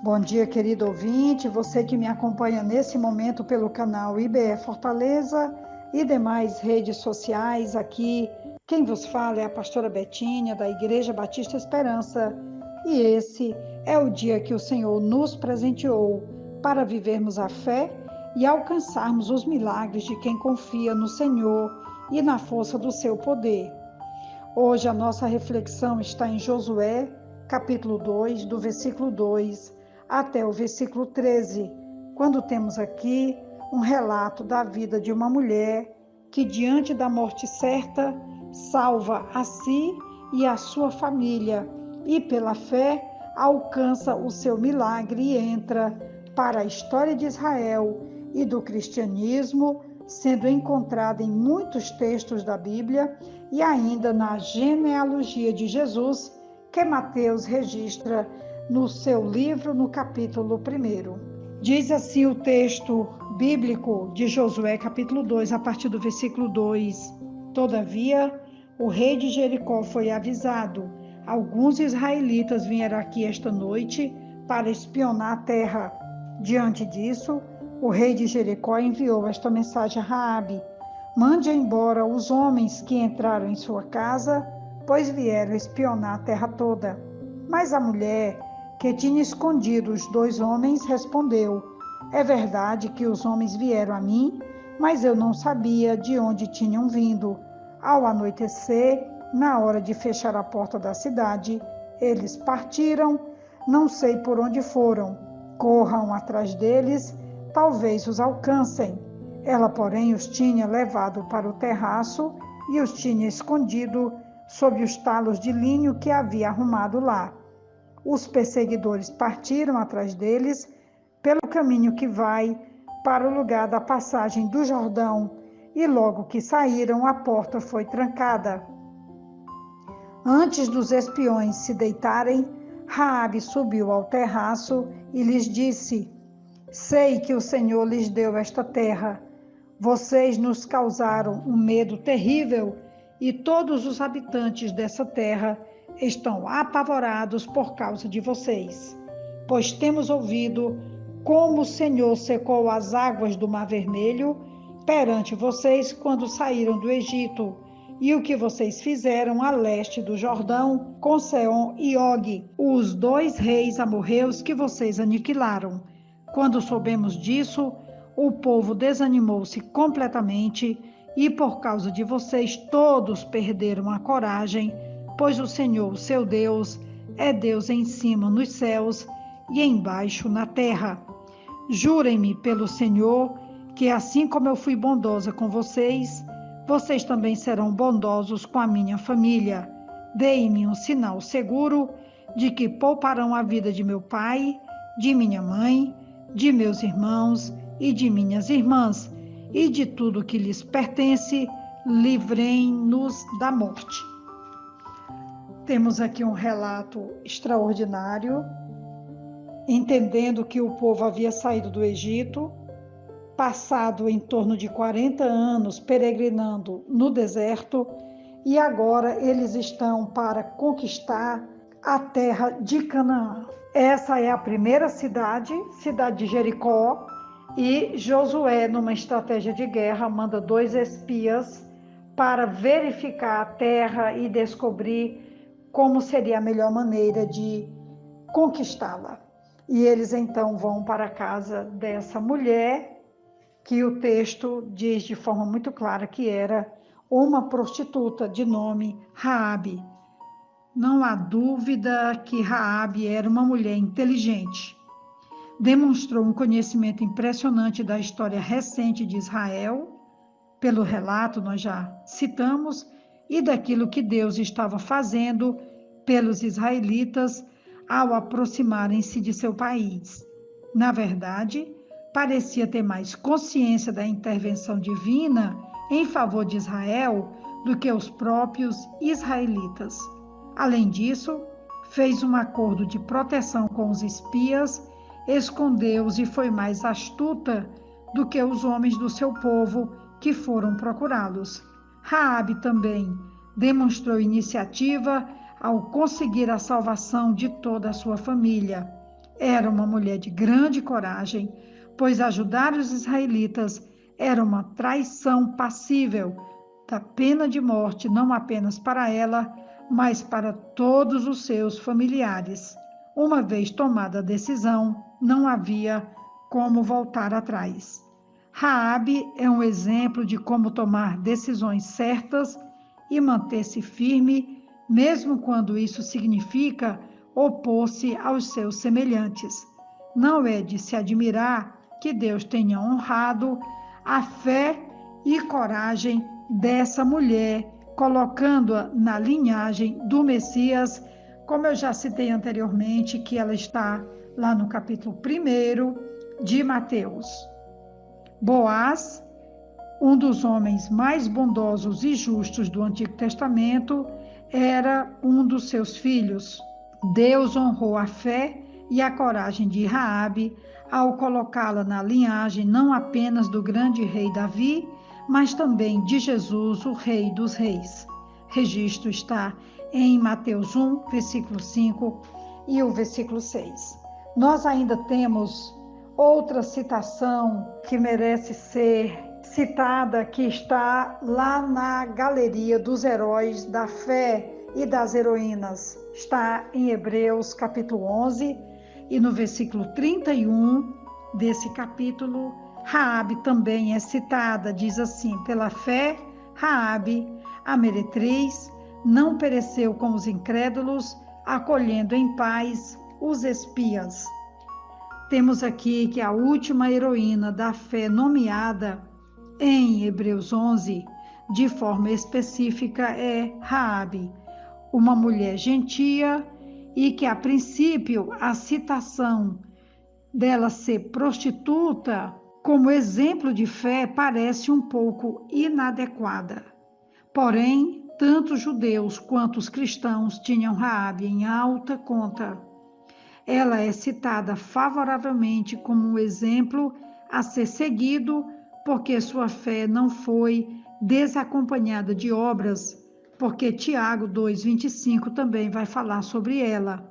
Bom dia, querido ouvinte, você que me acompanha nesse momento pelo canal IBE Fortaleza e demais redes sociais. Aqui quem vos fala é a pastora Betinha, da Igreja Batista Esperança, e esse é o dia que o Senhor nos presenteou para vivermos a fé e alcançarmos os milagres de quem confia no Senhor e na força do seu poder. Hoje a nossa reflexão está em Josué, capítulo 2, do versículo 2 até o versículo 13, quando temos aqui um relato da vida de uma mulher que, diante da morte certa, salva a si e a sua família e, pela fé, alcança o seu milagre e entra para a história de Israel e do cristianismo, sendo encontrada em muitos textos da Bíblia e ainda na genealogia de Jesus, que Mateus registra no seu livro, no capítulo 1. Diz assim o texto bíblico de Josué, capítulo 2, a partir do versículo 2. Todavia, o rei de Jericó foi avisado: alguns israelitas vieram aqui esta noite para espionar a terra. Diante disso, o rei de Jericó enviou esta mensagem a Raabe: mande embora os homens que entraram em sua casa, pois vieram espionar a terra toda. Mas a mulher que tinha escondido os 2 homens respondeu: é verdade que os homens vieram a mim, mas eu não sabia de onde tinham vindo. Ao anoitecer, na hora de fechar a porta da cidade, eles partiram, não sei por onde foram. Corram atrás deles, talvez os alcancem. Ela, porém, os tinha levado para o terraço e os tinha escondido sob os talos de linho que havia arrumado lá. Os perseguidores partiram atrás deles pelo caminho que vai para o lugar da passagem do Jordão, e logo que saíram, a porta foi trancada. Antes dos espiões se deitarem, Raabe subiu ao terraço e lhes disse: sei que o Senhor lhes deu esta terra. Vocês nos causaram um medo terrível e todos os habitantes dessa terra estão apavorados por causa de vocês, pois temos ouvido como o Senhor secou as águas do Mar Vermelho perante vocês quando saíram do Egito, e o que vocês fizeram a leste do Jordão com Seom e Og, os 2 reis amorreus que vocês aniquilaram. Quando soubemos disso, o povo desanimou-se completamente e por causa de vocês todos perderam a coragem, pois o Senhor, seu Deus, é Deus em cima nos céus e embaixo na terra. Jurem-me pelo Senhor que assim como eu fui bondosa com vocês, vocês também serão bondosos com a minha família. Deem-me um sinal seguro de que pouparão a vida de meu pai, de minha mãe, de meus irmãos e de minhas irmãs, e de tudo que lhes pertence, livrem-nos da morte. Temos aqui um relato extraordinário, entendendo que o povo havia saído do Egito, passado em torno de 40 anos peregrinando no deserto, e agora eles estão para conquistar a terra de Canaã. Essa é a primeira cidade de Jericó, e Josué, numa estratégia de guerra, manda 2 espias para verificar a terra e descobrir como seria a melhor maneira de conquistá-la. E eles então vão para a casa dessa mulher, que o texto diz de forma muito clara que era uma prostituta de nome Raabe. Não há dúvida que Raabe era uma mulher inteligente. Demonstrou um conhecimento impressionante da história recente de Israel, pelo relato nós já citamos, e daquilo que Deus estava fazendo pelos israelitas ao aproximarem-se de seu país. Na verdade, parecia ter mais consciência da intervenção divina em favor de Israel do que os próprios israelitas. Além disso, fez um acordo de proteção com os espias, escondeu-os e foi mais astuta do que os homens do seu povo que foram procurá-los. Raabe também demonstrou iniciativa ao conseguir a salvação de toda a sua família. Era uma mulher de grande coragem, pois ajudar os israelitas era uma traição passível da pena de morte, não apenas para ela, mas para todos os seus familiares. Uma vez tomada a decisão, não havia como voltar atrás. Raabe é um exemplo de como tomar decisões certas e manter-se firme, mesmo quando isso significa opor-se aos seus semelhantes. Não é de se admirar que Deus tenha honrado a fé e coragem dessa mulher, colocando-a na linhagem do Messias, como eu já citei anteriormente, que ela está lá no capítulo 1 de Mateus. Boaz, um dos homens mais bondosos e justos do Antigo Testamento, era um dos seus filhos. Deus honrou a fé e a coragem de Raabe ao colocá-la na linhagem não apenas do grande rei Davi, mas também de Jesus, o Rei dos Reis. Registro está em Mateus 1, versículo 5 e o versículo 6. Nós ainda temos outra citação que merece ser citada, que está lá na Galeria dos Heróis da Fé e das Heroínas. Está em Hebreus capítulo 11 e no versículo 31 desse capítulo, Raabe também é citada. Diz assim: pela fé, Raabe, a meretriz, não pereceu com os incrédulos, acolhendo em paz os espias. Temos aqui que a última heroína da fé nomeada em Hebreus 11, de forma específica, é Raabe, uma mulher gentia e que, a princípio, a citação dela ser prostituta como exemplo de fé parece um pouco inadequada. Porém, tanto os judeus quanto os cristãos tinham Raabe em alta conta. Ela é citada favoravelmente como um exemplo a ser seguido, porque sua fé não foi desacompanhada de obras, porque Tiago 2,25 também vai falar sobre ela.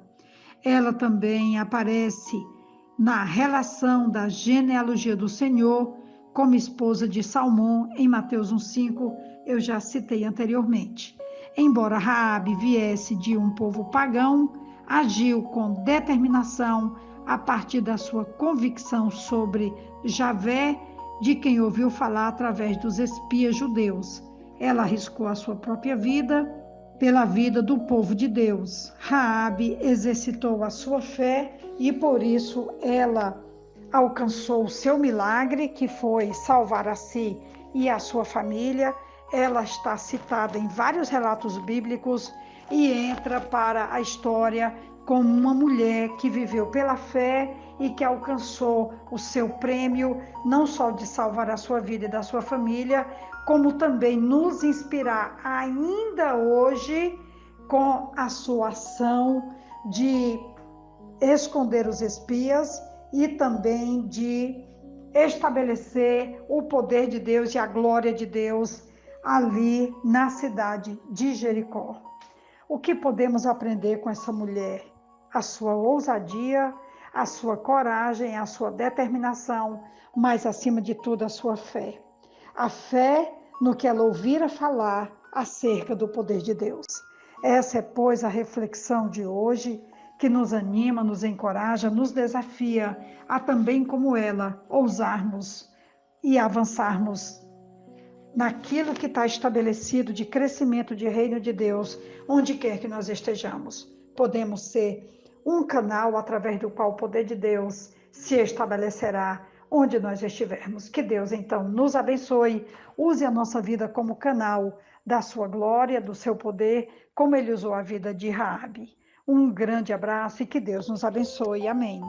Ela também aparece na relação da genealogia do Senhor como esposa de Salmão em Mateus 1,5, eu já citei anteriormente. Embora Raabe viesse de um povo pagão, agiu com determinação a partir da sua convicção sobre Javé, de quem ouviu falar através dos espias judeus. Ela arriscou a sua própria vida pela vida do povo de Deus. Raabe exercitou a sua fé e por isso ela alcançou o seu milagre, que foi salvar a si e a sua família. Ela está citada em vários relatos bíblicos e entra para a história como uma mulher que viveu pela fé e que alcançou o seu prêmio, não só de salvar a sua vida e da sua família, como também nos inspirar ainda hoje com a sua ação de esconder os espias e também de estabelecer o poder de Deus e a glória de Deus ali na cidade de Jericó. O que podemos aprender com essa mulher? A sua ousadia, a sua coragem, a sua determinação, mas acima de tudo a sua fé. A fé no que ela ouvira falar acerca do poder de Deus. Essa é, pois, a reflexão de hoje, que nos anima, nos encoraja, nos desafia a também, como ela, ousarmos e avançarmos naquilo que está estabelecido de crescimento de reino de Deus, onde quer que nós estejamos. Podemos ser um canal através do qual o poder de Deus se estabelecerá onde nós estivermos. Que Deus, então, nos abençoe, use a nossa vida como canal da sua glória, do seu poder, como ele usou a vida de Raabe. Um grande abraço e que Deus nos abençoe. Amém.